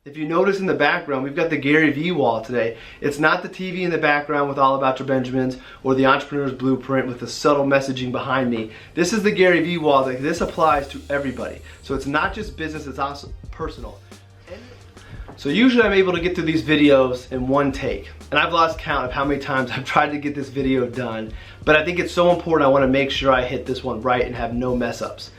If you notice in the background, we've got the Gary Vee wall today. It's not the TV in the background with All About Your Benjamins or the Entrepreneur's Blueprint with the subtle messaging behind me. This is the Gary Vee wall. This applies to everybody. So it's not just business, it's also personal. So usually I'm able to get through these videos in one take. And I've lost count of how many times I've tried to get this video done. But I think it's so important, I want to make sure I hit this one right and have no mess ups.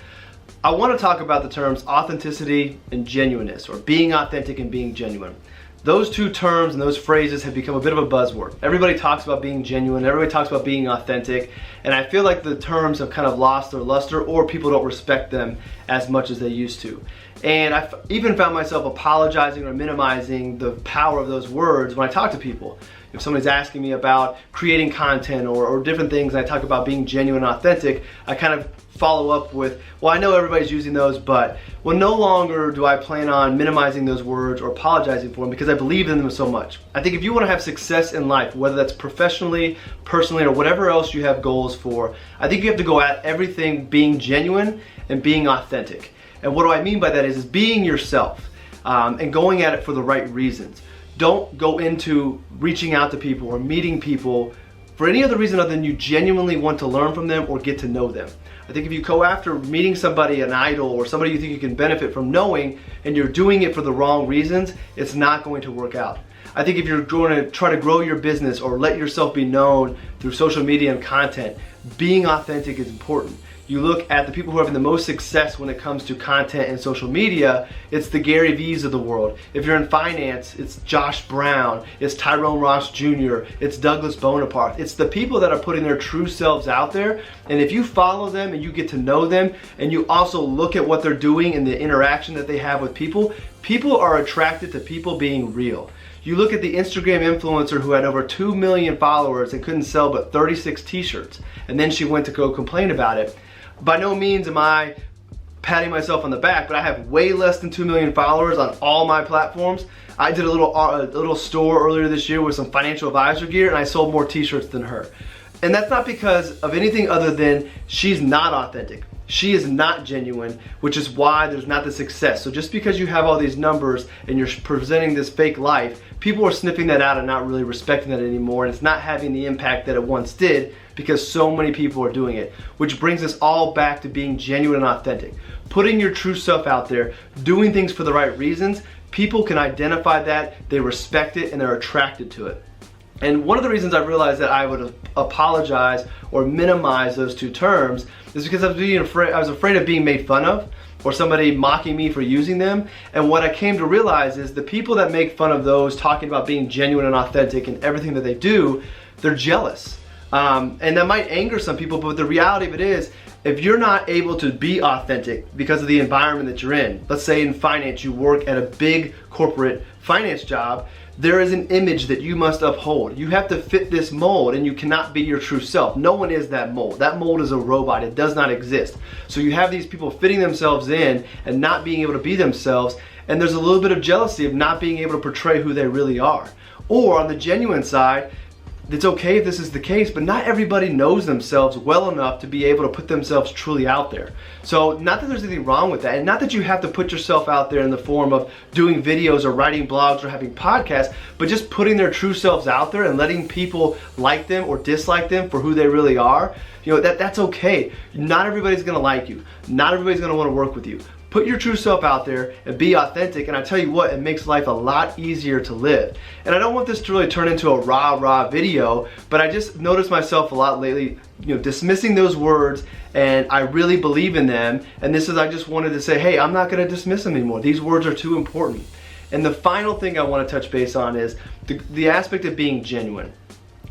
I want to talk about the terms authenticity and genuineness, or being authentic and being genuine. Those two terms and those phrases have become a bit of a buzzword. Everybody talks about being genuine, everybody talks about being authentic, and I feel like the terms have kind of lost their luster, or people don't respect them as much as they used to. And I've even found myself apologizing or minimizing the power of those words when I talk to people. If somebody's asking me about creating content or different things, and I talk about being genuine and authentic, I kind of follow up with, well, I know everybody's using those, but well, no longer do I plan on minimizing those words or apologizing for them, because I believe in them so much. I think if you want to have success in life, whether that's professionally, personally, or whatever else you have goals for, I think you have to go at everything being genuine and being authentic. And what do I mean by that is being yourself and going at it for the right reasons. Don't go into reaching out to people or meeting people for any other reason other than you genuinely want to learn from them or get to know them. I think if you go after meeting somebody, an idol, or somebody you think you can benefit from knowing, and you're doing it for the wrong reasons, it's not going to work out. I think if you're going to try to grow your business or let yourself be known through social media and content, being authentic is important. You look at the people who are having the most success when it comes to content and social media, it's the Gary Vees of the world. If you're in finance, it's Josh Brown, it's Tyrone Ross Jr., it's Douglas Bonaparte. It's the people that are putting their true selves out there, and if you follow them and you get to know them, and you also look at what they're doing and the interaction that they have with people, people are attracted to people being real. You look at the Instagram influencer who had over 2 million followers and couldn't sell but 36 t-shirts, and then she went to go complain about it. By no means am I patting myself on the back, but I have way less than 2 million followers on all my platforms. I did a little store earlier this year with some financial advisor gear, and I sold more t-shirts than her. And that's not because of anything other than she's not authentic. She is not genuine, which is why there's not the success. So just because you have all these numbers and you're presenting this fake life, people are sniffing that out and not really respecting that anymore, and it's not having the impact that it once did because so many people are doing it. Which brings us all back to being genuine and authentic. Putting your true self out there, doing things for the right reasons, people can identify that, they respect it, and they're attracted to it. And one of the reasons I realized that I would apologize or minimize those two terms is because I was afraid of being made fun of or somebody mocking me for using them. And what I came to realize is the people that make fun of those talking about being genuine and authentic and everything that they do, they're jealous. And that might anger some people, but the reality of it is, if you're not able to be authentic because of the environment that you're in, let's say in finance, you work at a big corporate finance job, there is an image that you must uphold. You have to fit this mold, and you cannot be your true self. No one is that mold. That mold is a robot. It does not exist. So you have these people fitting themselves in and not being able to be themselves, and there's a little bit of jealousy of not being able to portray who they really are. Or on the genuine side, it's okay if this is the case, but not everybody knows themselves well enough to be able to put themselves truly out there. So not that there's anything wrong with that, and not that you have to put yourself out there in the form of doing videos or writing blogs or having podcasts, but just putting their true selves out there and letting people like them or dislike them for who they really are. You know, that's okay. Not everybody's gonna like you. Not everybody's gonna wanna work with you. Put your true self out there and be authentic, and I tell you what, it makes life a lot easier to live. And I don't want this to really turn into a rah-rah video, but I just noticed myself a lot lately, dismissing those words, and I really believe in them, and I just wanted to say, hey, I'm not gonna dismiss them anymore. These words are too important. And the final thing I wanna touch base on is the aspect of being genuine.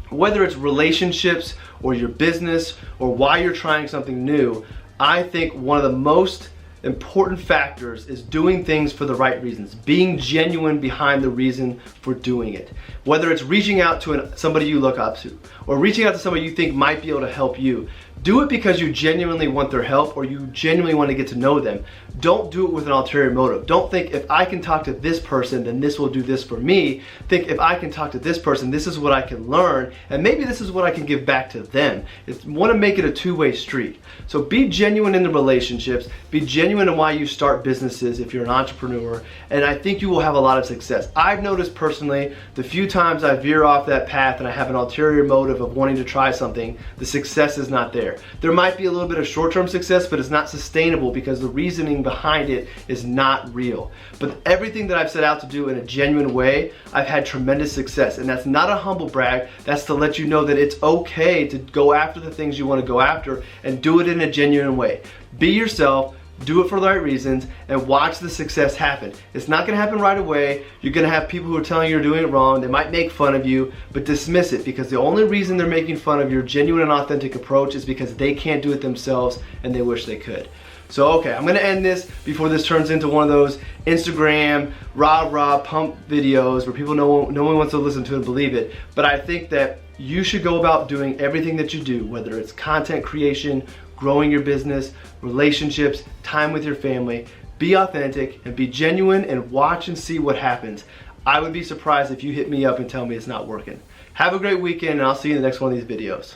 Whether it's relationships or your business or why you're trying something new, I think one of the most important factors is doing things for the right reasons, being genuine behind the reason for doing it. Whether it's reaching out to somebody you look up to or reaching out to somebody you think might be able to help you, Do it because you genuinely want their help or you genuinely want to get to know them. Don't do it with an ulterior motive. Don't think if I can talk to this person, then this will do this for me. Think if I can talk to this person, this is what I can learn, and maybe this is what I can give back to them. You want to make it a two-way street. So be genuine in the relationships, be genuine in why you start businesses if you're an entrepreneur, and I think you will have a lot of success. I've noticed personally, the few times I veer off that path and I have an ulterior motive of wanting to try something, the success is not there. There might be a little bit of short-term success, but it's not sustainable because the reasoning behind it is not real. But everything that I've set out to do in a genuine way, I've had tremendous success. And that's not a humble brag, that's to let you know that it's okay to go after the things you want to go after and do it in a genuine way. Be yourself, do it for the right reasons, and watch the success happen. It's not gonna happen right away. You're gonna have people who are telling you you're doing it wrong. They might make fun of you, but dismiss it, because the only reason they're making fun of your genuine and authentic approach is because they can't do it themselves and they wish they could. So okay, I'm gonna end this before this turns into one of those Instagram rah pump videos where people no one wants to listen to and believe it. But I think that you should go about doing everything that you do, whether it's content creation, growing your business, relationships, time with your family. Be authentic and be genuine and watch and see what happens. I would be surprised if you hit me up and tell me it's not working. Have a great weekend, and I'll see you in the next one of these videos.